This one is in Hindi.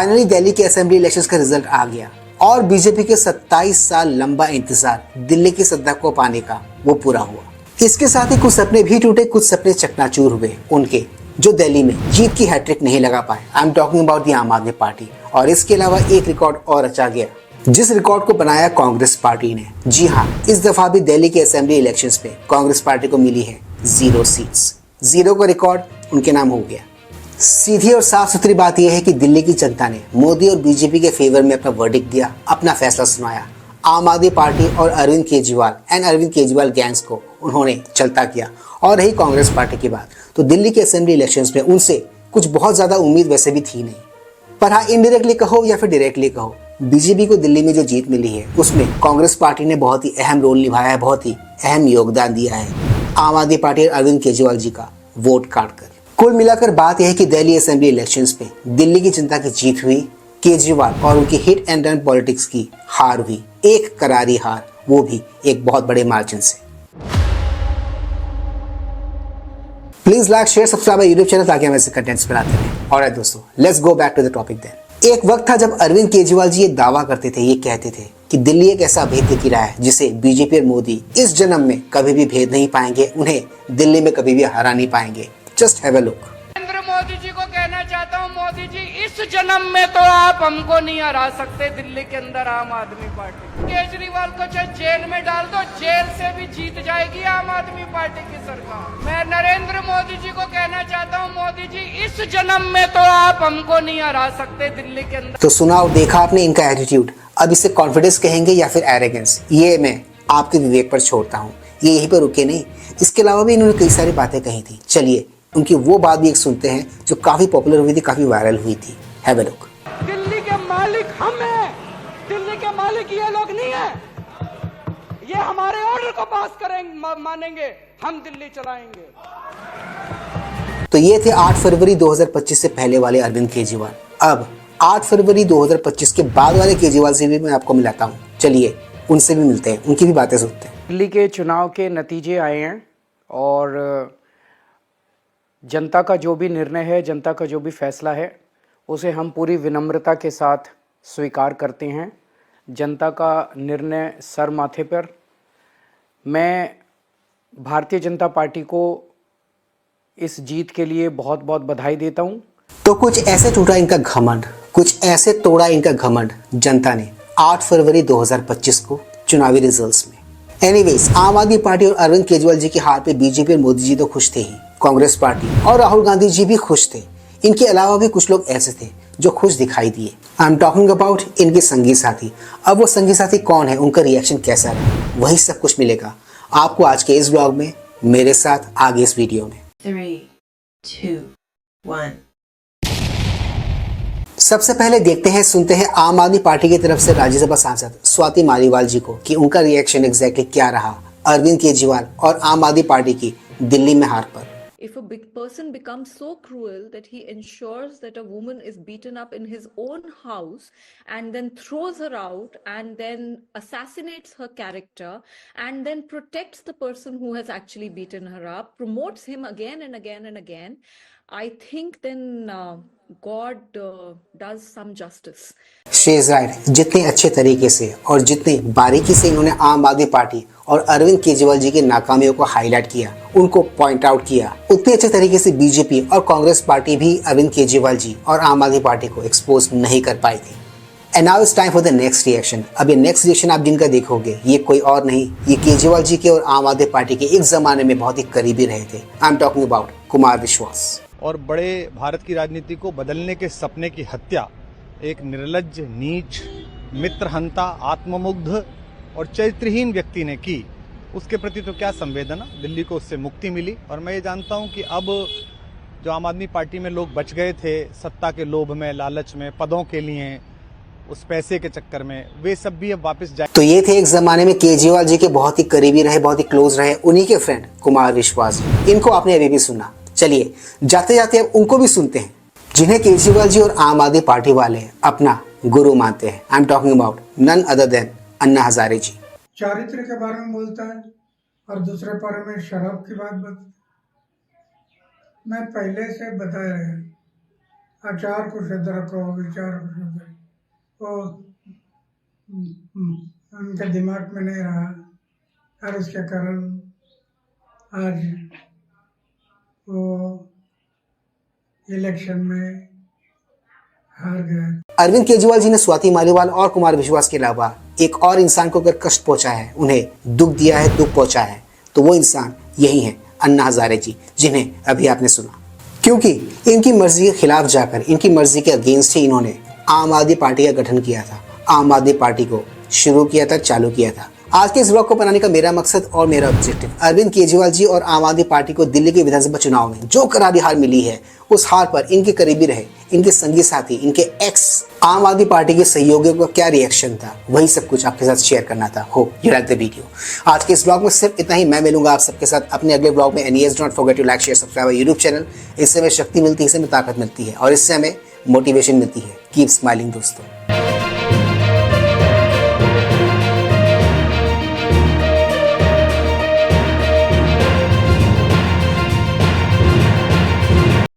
फाइनली दिल्ली के असेंबली इलेक्शंस का रिजल्ट आ गया और बीजेपी के 27 साल लंबा इंतजार दिल्ली की सत्ता को पाने का वो पूरा हुआ। इसके साथ ही कुछ सपने भी टूटे, कुछ सपने चकनाचूर हुए उनके, जो दिल्ली में जीत की हैट्रिक नहीं लगा पाए। आई एम टॉकिंग अबाउट दी आम आदमी पार्टी। और इसके अलावा एक रिकॉर्ड और रचा गया, जिस रिकॉर्ड को बनाया कांग्रेस पार्टी ने। जी हाँ, इस दफा भी दिल्ली के असेंबली इलेक्शंस में कांग्रेस पार्टी को मिली है 0 सीट्स। 0 का रिकॉर्ड उनके नाम हो गया। सीधी और साफ सुथरी बात यह है कि दिल्ली की जनता ने मोदी और बीजेपी के फेवर में अपना वर्डिक्ट दिया, अपना फैसला सुनाया। आम आदमी पार्टी और अरविंद केजरीवाल गैंग्स को उन्होंने चलता किया। और रही कांग्रेस पार्टी की बात, तो दिल्ली के असेंबली इलेक्शंस में उनसे कुछ बहुत ज्यादा उम्मीद वैसे भी थी नहीं। पर हाँ, इनडायरेक्टली कहो या फिर डायरेक्टली कहो, बीजेपी को दिल्ली में जो जीत मिली है उसमें कांग्रेस पार्टी ने बहुत ही अहम रोल निभाया है, बहुत ही अहम योगदान दिया है आम आदमी पार्टी और अरविंद केजरीवाल जी का वोट काटकर। कुल मिलाकर बात यह है कि दिल्ली असेंबली इलेक्शंस में दिल्ली की जनता की जीत हुई, केजरीवाल और उनकी हिट एंड रन पॉलिटिक्स की हार हुई, एक करारी हार, वो भी एक बहुत बड़े मार्जिन से। Please like, share, subscribe YouTube channel ताकि हम ऐसे कंटेंट्स बनाते रहें। ऑलराइट दोस्तों, let's go back to the topic then. एक वक्त था जब अरविंद केजरीवाल जी ये दावा करते थे, ये कहते थे कि दिल्ली एक ऐसा भेद की राह है जिसे बीजेपी और मोदी इस जन्म में कभी भी भेद नहीं पाएंगे, उन्हें दिल्ली में कभी भी हरा नहीं पाएंगे। Just have a look. Narendra Modi ji को कहना चाहता हूँ, मोदी जी इस जन्म में तो आप हमको नहीं हरा सकते दिल्ली के अंदर आम आदमी पार्टी। केजरीवाल को चाहे जेल में डाल दो, जेल से भी जीत जाएगी आम आदमी पार्टी की सरकार। मैं नरेंद्र मोदी जी को कहना चाहता हूँ, मोदी जी इस जन्म में तो आप हमको नहीं हरा सकते दिल्ली के अंदर। तो सुना और देखा आपने इनका एटीट्यूड। अब इसे कॉन्फिडेंस कहेंगे या फिर एरोगेंस, ये मैं आपके विवेक पर छोड़ता हूँ। ये यहीं पर रुके नहीं, इसके अलावा भी इन्होंने कई सारी बातें कही थी। चलिए उनकी वो बात भी एक सुनते हैं जो काफी पॉपुलर हुई थी, काफी वायरल हुई थी। Have a look. दिल्ली के मालिक हम हैं, दिल्ली के मालिक ये लोग नहीं है। ये हमारे ऑर्डर को पास करेंगे, मानेंगे, हम दिल्ली चलाएंगे। तो ये थे 8 फरवरी 2025 से पहले वाले अरविंद केजरीवाल। अब 8 फरवरी 2025 के बाद वाले केजरीवाल से भी मैं आपको मिलाता हूँ। चलिए उनसे भी मिलते हैं, उनकी भी बातें सुनते हैं। दिल्ली के चुनाव के नतीजे आए हैं और जनता का जो भी निर्णय है, जनता का जो भी फैसला है, उसे हम पूरी विनम्रता के साथ स्वीकार करते हैं। जनता का निर्णय सर माथे पर। मैं भारतीय जनता पार्टी को इस जीत के लिए बहुत बहुत बधाई देता हूं। तो कुछ ऐसे टूटा इनका घमंड, कुछ ऐसे तोड़ा इनका घमंड जनता ने 8 फरवरी 2025 को चुनावी रिजल्ट्स में। एनीवेज, आम आदमी पार्टी और अरविंद केजरीवाल जी की हार पे बीजेपी और मोदी जी तो खुश थे ही, कांग्रेस पार्टी और राहुल गांधी जी भी खुश थे। इनके अलावा भी कुछ लोग ऐसे थे जो खुश दिखाई दिए। आई एम टॉकिंग अबाउट इनके संगी साथी। अब वो संगी साथी कौन है, उनका रिएक्शन कैसा रहा, वही सब कुछ मिलेगा आपको आज के इस ब्लॉग में, मेरे साथ आगे इस वीडियो में। 3, 2, 1। सबसे पहले देखते हैं, सुनते हैं आम आदमी पार्टी की तरफ से राज्यसभा सांसद स्वाति मालीवाल जी को कि उनका रिएक्शन एग्जैक्टली क्या रहा अरविंद केजरीवाल और आम आदमी पार्टी की दिल्ली में हार पर। If a big person becomes so cruel that he ensures that a woman is beaten up in his own house and then throws her out and then assassinates her character and then protects the person who has actually beaten her up, promotes him again and again and again, I think then God does some justice. She is right. जितने अच्छे तरीके से और जितनी बारीकी से इन्होंने आम आदमी पार्टी और अरविंद केजरीवाल जी की नाकामियों को हाईलाइट किया, उनको पॉइंट आउट किया, उतने अच्छे तरीके से बीजेपी और कांग्रेस पार्टी भी अरविंद केजरीवाल जी और आम आदमी पार्टी को एक्सपोज नहीं कर पाई थी। And now it's time for the next reaction. अब ये नेक्स्ट रिएक्शन आप जिनका देखोगे, ये कोई और नहीं, ये केजरीवाल जी के और आम आदमी पार्टी के एक जमाने में बहुत ही करीबी रहे थे। आई एम टॉकिंग अबाउट कुमार विश्वास। और बड़े भारत की राजनीति को बदलने के सपने की हत्या एक निर्लज्ज, नीच, मित्रहंता, आत्ममुग्ध और चरित्रहीन व्यक्ति ने की, उसके प्रति तो क्या संवेदना। दिल्ली को उससे मुक्ति मिली और मैं ये जानता हूं कि अब जो आम आदमी पार्टी में लोग बच गए थे सत्ता के लोभ में, लालच में, पदों के लिए, उस पैसे के चक्कर में, वे सब भी अब वापस जाए। तो ये थे एक जमाने में केजरीवाल जी के बहुत ही करीबी रहे, बहुत ही क्लोज रहे, उन्हीं के फ्रेंड कुमार विश्वास। इनको आपने अभी भी सुना। चलिए जाते जाते अब उनको भी सुनते हैं जिन्हें केजरीवाल जी और आम आदमी पार्टी वाले अपना गुरु मानते हैं। I am talking about none other than Anna Hazare ji. चारित्र के बारे में बोलता है और दूसरे बारे में शराब की बात बता। मैं पहले से बताया है चार कुरुक्षेत्र रखो, विचार कुरुक्षेत्र, वो उनके दिमाग में नहीं रहा, और इसके कारण आज वो इलेक्शन में हार गए। अरविंद केजरीवाल जी ने स्वाति मालीवाल और कुमार विश्वास के अलावा एक और इंसान को अगर कष्ट पहुंचा है, उन्हें दुख दिया है, दुख पहुंचा है, तो वो इंसान यही है अन्ना हजारे जी, जिन्हें अभी आपने सुना। क्योंकि इनकी मर्जी के खिलाफ जाकर, इनकी मर्जी के अगेंस्ट ही इन्होंने आम आदमी पार्टी का गठन किया था, आम आदमी पार्टी को शुरू किया था, चालू किया था। आज के इस ब्लॉग को बनाने का मेरा मकसद और मेरा ऑब्जेक्टिव अरविंद केजरीवाल जी और आम आदमी पार्टी को दिल्ली के विधानसभा चुनाव में जो करारी हार मिली है, उस हार पर इनके करीबी रहे इनके संगी साथी, इनके एक्स आम आदमी पार्टी के सहयोगियों का क्या रिएक्शन था, वही सब कुछ आपके साथ शेयर करना था। हो यू लाइक द वीडियो। आज के इस ब्लॉग में सिर्फ इतना ही। मैं मिलूंगा आप सबके साथ अपने अगले ब्लॉग में। Anyways don't forget to like, share, subscribe YouTube channel. इससे हमें शक्ति मिलती है, इससे हमें ताकत मिलती है और इससे हमें मोटिवेशन मिलती है। कीप स्माइलिंग दोस्तों।